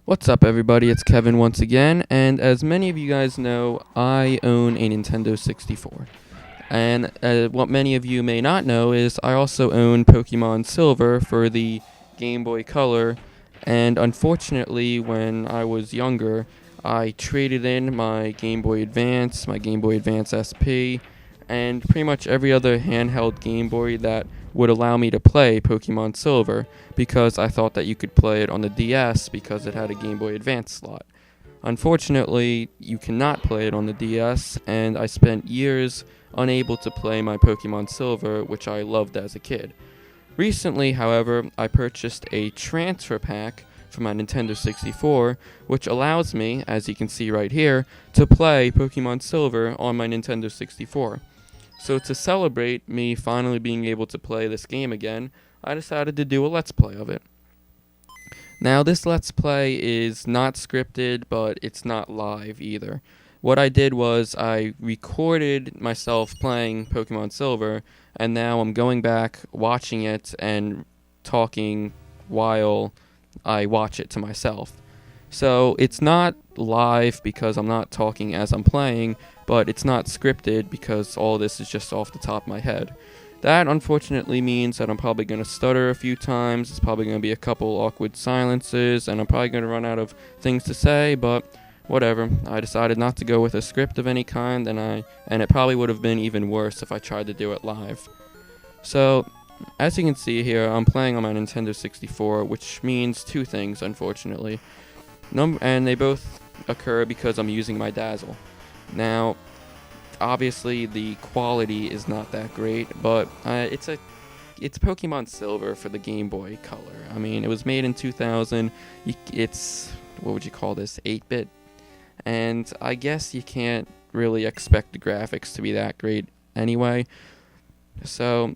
What's up, everybody? It's Kevin once again, and as many of you guys know, I own a Nintendo 64. And what many of you may not know is I also own Pokemon Silver for the Game Boy Color, and unfortunately, when I was younger, I traded in my Game Boy Advance, my Game Boy Advance SP, and pretty much every other handheld Game Boy that would allow me to play Pokemon Silver because I thought that you could play it on the DS because it had a Game Boy Advance slot. Unfortunately, you cannot play it on the DS, and I spent years unable to play my Pokemon Silver, which I loved as a kid. Recently, however, I purchased a transfer pack for my Nintendo 64, which allows me, as you can see right here, to play Pokemon Silver on my Nintendo 64. So to celebrate me finally being able to play this game again, I decided to do a Let's Play of it. Now, this Let's Play is not scripted, but it's not live either. What I did was I recorded myself playing Pokemon Silver, and now I'm going back, watching it, and talking while I watch it to myself. So it's not live because I'm not talking as I'm playing, but it's not scripted because all this is just off the top of my head. That unfortunately means that I'm probably going to stutter a few times, it's probably going to be a couple awkward silences, and I'm probably going to run out of things to say, but whatever. I decided not to go with a script of any kind, and it probably would have been even worse if I tried to do it live. So, as you can see here, I'm playing on my Nintendo 64, which means two things, unfortunately. And they both occur because I'm using my Dazzle. Now, obviously the quality is not that great, but it's Pokemon Silver for the Game Boy Color. I mean, it was made in 2000. It's, what would you call this, 8-bit? And I guess you can't really expect the graphics to be that great anyway. So,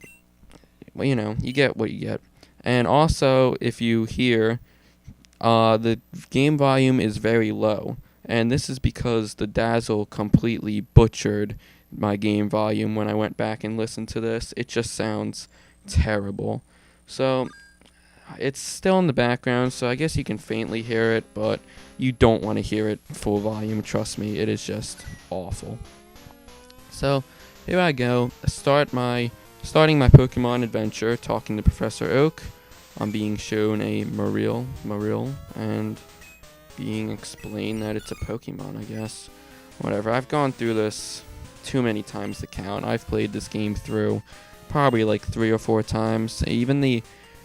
well, you get what you get. And also, if you hear, the game volume is very low, and this is because the Dazzle completely butchered my game volume when I went back and listened to this. It just sounds terrible. So it's still in the background, so I guess you can faintly hear it, but you don't want to hear it full volume, trust me, it is just awful. So here I go, starting my Pokemon adventure, talking to Professor Oak. I'm being shown a Marill, and being explained that it's a Pokemon, I guess. Whatever, I've gone through this too many times to count. I've played this game through probably like 3 or 4 times. Even the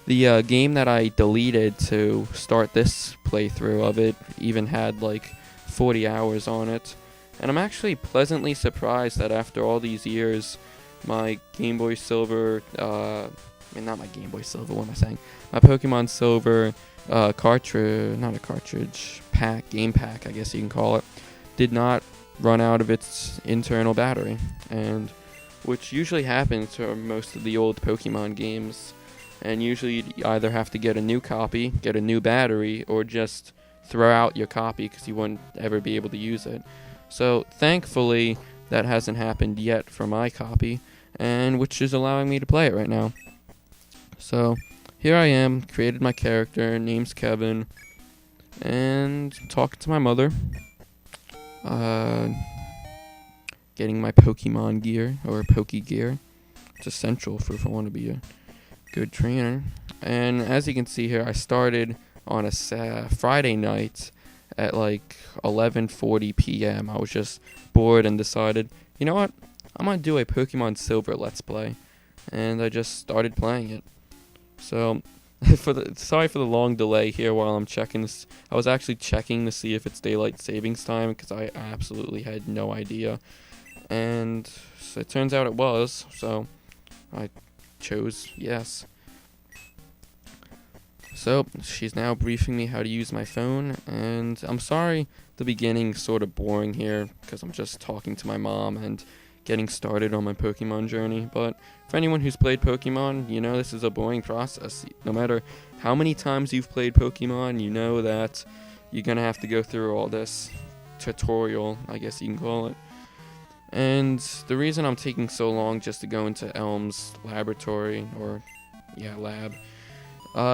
game that I deleted to start this playthrough of it even had like 40 hours on it. And I'm actually pleasantly surprised that after all these years, my Game Boy Silver, not my Game Boy Silver, what am I saying? My Pokemon Silver game pack, I guess you can call it, did not run out of its internal battery, and which usually happens for most of the old Pokemon games, and usually you either have to get a new copy, get a new battery, or just throw out your copy because you wouldn't ever be able to use it. So thankfully that hasn't happened yet for my copy, and which is allowing me to play it right now. So here I am, created my character, name's Kevin, and talking to my mother, getting my Pokemon gear, or Poke gear. It's essential if I want to be a good trainer. And as you can see here, I started on a Friday night at like 11:40 p.m. I was just bored and decided, you know what, I'm going to do a Pokemon Silver Let's Play. And I just started playing it. So, sorry for the long delay here while I'm checking this. I was actually checking to see if it's daylight savings time because I absolutely had no idea. And so it turns out it was, so I chose yes. So, she's now briefing me how to use my phone, and I'm sorry the beginning's sort of boring here because I'm just talking to my mom and getting started on my Pokemon journey, but for anyone who's played Pokemon, you know this is a boring process. No matter how many times you've played Pokemon, you know that you're gonna have to go through all this tutorial, I guess you can call it. And the reason I'm taking so long just to go into Elm's laboratory, or lab,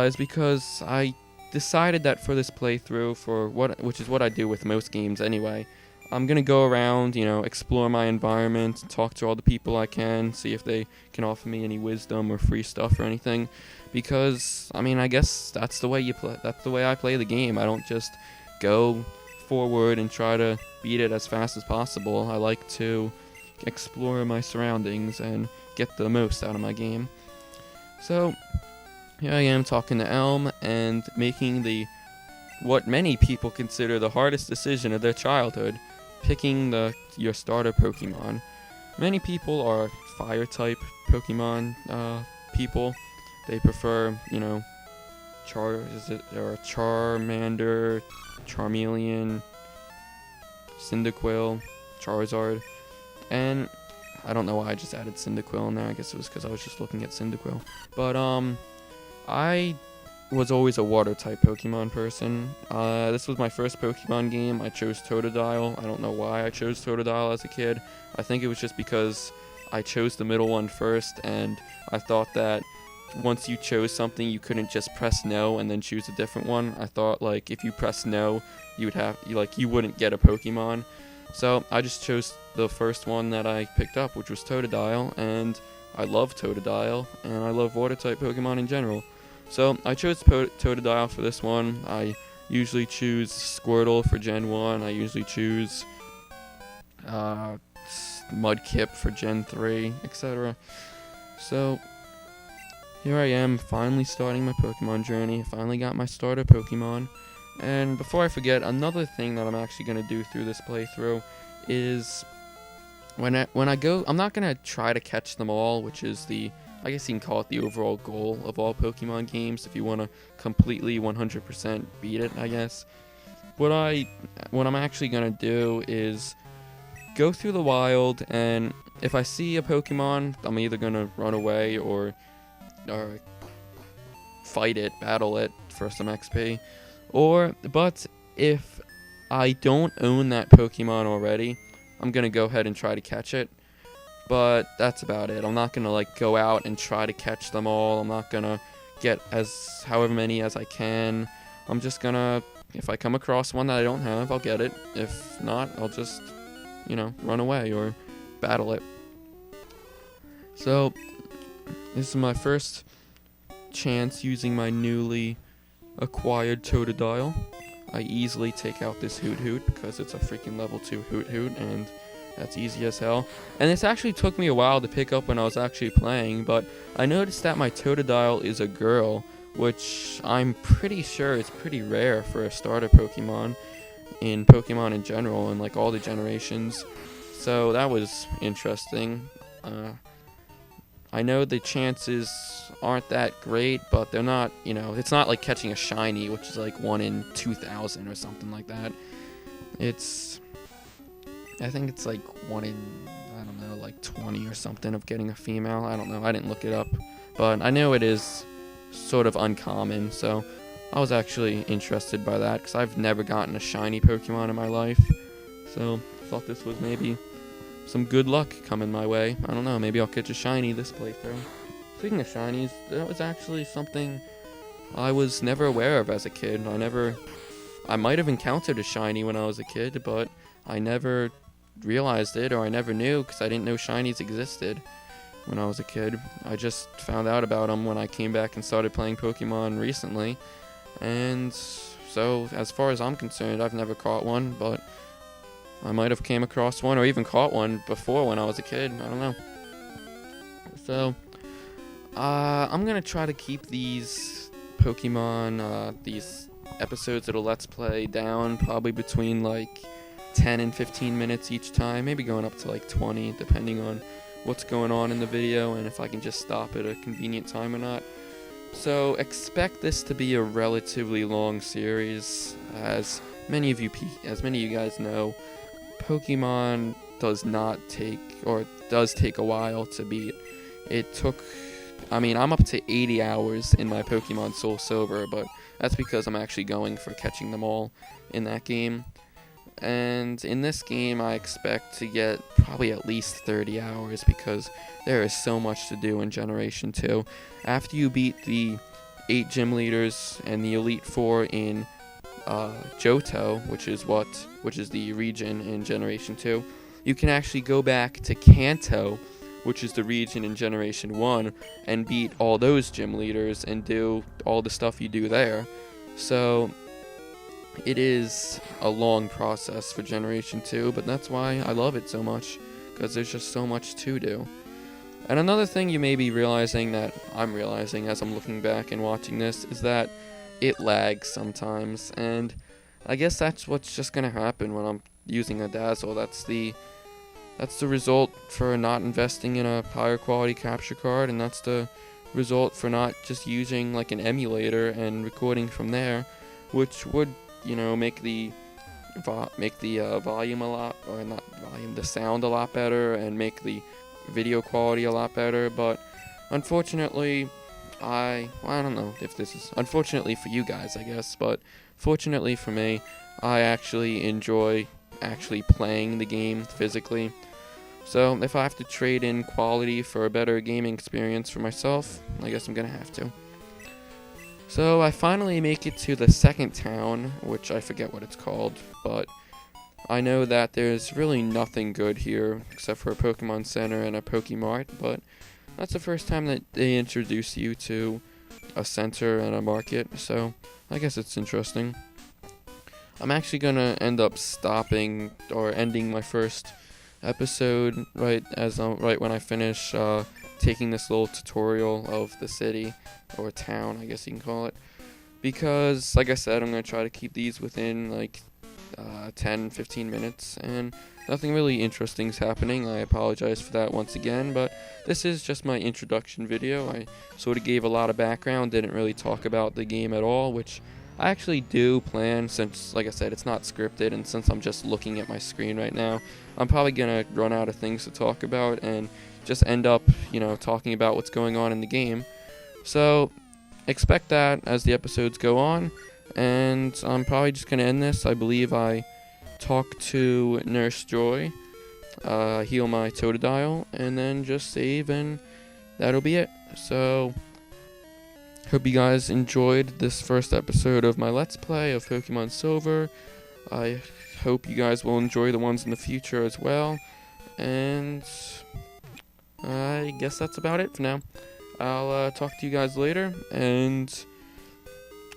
is because I decided that for this playthrough, which is what I do with most games anyway, I'm gonna go around, explore my environment, talk to all the people I can, see if they can offer me any wisdom or free stuff or anything. Because I guess that's the way you play. That's the way I play the game. I don't just go forward and try to beat it as fast as possible. I like to explore my surroundings and get the most out of my game. So here I am talking to Elm and making what many people consider the hardest decision of their childhood, picking your starter Pokemon. Many people are fire type Pokemon people. They prefer, Charmander, Charmeleon, Cyndaquil, Charizard, and I don't know why I just added Cyndaquil in there. I guess it was because I was just looking at Cyndaquil. But I was always a water type Pokemon person. This was my first Pokemon game. I chose Totodile. I don't know why I chose Totodile as a kid. I think it was just because I chose the middle one first, and I thought that once you chose something, you couldn't just press no and then choose a different one. I thought if you press no, you wouldn't get a Pokemon. So I just chose the first one that I picked up, which was Totodile, and I love Totodile, and I love water type Pokemon in general. So I chose Totodile for this one. I usually choose Squirtle for Gen 1. I usually choose Mudkip for Gen 3, etc. So here I am, finally starting my Pokemon journey. I finally got my starter Pokemon. And before I forget, another thing that I'm actually going to do through this playthrough is when I go, I'm not going to try to catch them all, which is I guess you can call it the overall goal of all Pokemon games, if you want to completely 100% beat it, I guess. What I'm actually going to do is go through the wild, and if I see a Pokemon, I'm either going to run away or fight it, battle it for some XP. But if I don't own that Pokemon already, I'm going to go ahead and try to catch it. But that's about it. I'm not going to go out and try to catch them all. I'm not going to get however many as I can. I'm just going to, if I come across one that I don't have, I'll get it. If not, I'll just, run away or battle it. So this is my first chance using my newly acquired Totodile. I easily take out this Hoot because it's a freaking level 2 Hoot, and that's easy as hell. And this actually took me a while to pick up when I was actually playing, but I noticed that my Totodile is a girl, which I'm pretty sure is pretty rare for a starter Pokemon in Pokemon in general and all the generations. So that was interesting. I know the chances aren't that great, but they're not, it's not like catching a shiny, which is 1 in 2,000 or something like that. I think it's 1 in, 20 or something of getting a female. I don't know, I didn't look it up, but I know it is sort of uncommon, so I was actually interested by that, because I've never gotten a shiny Pokemon in my life, so I thought this was maybe some good luck coming my way. I don't know, maybe I'll catch a shiny this playthrough. Speaking of shinies, that was actually something I was never aware of as a kid. I might have encountered a shiny when I was a kid, but I never realized it, or I never knew, because I didn't know shinies existed when I was a kid. I just found out about them when I came back and started playing Pokemon recently, and so as far as I'm concerned, I've never caught one, but I might have came across one or even caught one before when I was a kid. I don't know. So, I'm going to try to keep these Pokemon, these episodes of the Let's Play down probably between 10 and 15 minutes each time. Maybe going up to 20, depending on what's going on in the video and if I can just stop at a convenient time or not. So, expect this to be a relatively long series. As many of you guys know, Pokemon does take a while to beat. I'm up to 80 hours in my Pokemon Soul Silver, but that's because I'm actually going for catching them all in that game. And in this game, I expect to get probably at least 30 hours, because there is so much to do in Generation 2. After you beat the 8 gym leaders and the Elite Four in Johto, which is the region in Generation 2, you can actually go back to Kanto, which is the region in Generation 1, and beat all those gym leaders and do all the stuff you do there. So it is a long process for Generation 2, but that's why I love it so much, because there's just so much to do. And another thing you may be realizing that I'm realizing as I'm looking back and watching this is that it lags sometimes, and I guess that's what's just gonna happen when I'm using a Dazzle. That's the result for not investing in a higher quality capture card, and that's the result for not just using like an emulator and recording from there, which would, make the volume a lot, or not volume, the sound a lot better, and make the video quality a lot better. But unfortunately, I don't know if this is unfortunately for you guys, I guess, but fortunately for me, I actually enjoy playing the game physically. So if I have to trade in quality for a better gaming experience for myself, I guess I'm gonna have to. So I finally make it to the second town, which I forget what it's called, but I know that there's really nothing good here except for a Pokemon Center and a Pokemart, but that's the first time that they introduce you to a center and a market, so I guess it's interesting. I'm actually gonna end up stopping or ending my first episode right when I finish taking this little tutorial of the city, or town, I guess you can call it, because like I said, I'm gonna try to keep these within like 10-15 minutes, and nothing really interesting is happening. I apologize for that once again, but this is just my introduction video. I sort of gave a lot of background, didn't really talk about the game at all, which I actually do plan, since, like I said, it's not scripted, and since I'm just looking at my screen right now, I'm probably gonna run out of things to talk about and just end up, talking about what's going on in the game. So expect that as the episodes go on, and I'm probably just gonna end this. I believe I talk to Nurse Joy, heal my Totodile, and then just save, and that'll be it. So hope you guys enjoyed this first episode of my Let's Play of Pokemon Silver. I hope you guys will enjoy the ones in the future as well. And I guess that's about it for now. I'll talk to you guys later. And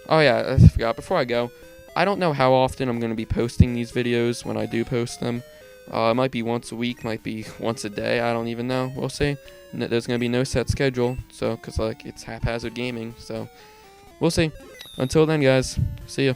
oh yeah, I forgot, before I go, I don't know how often I'm going to be posting these videos when I do post them. It might be once a week, might be once a day, I don't even know. We'll see. There's going to be no set schedule, so, because it's haphazard gaming, so we'll see. Until then, guys, see ya.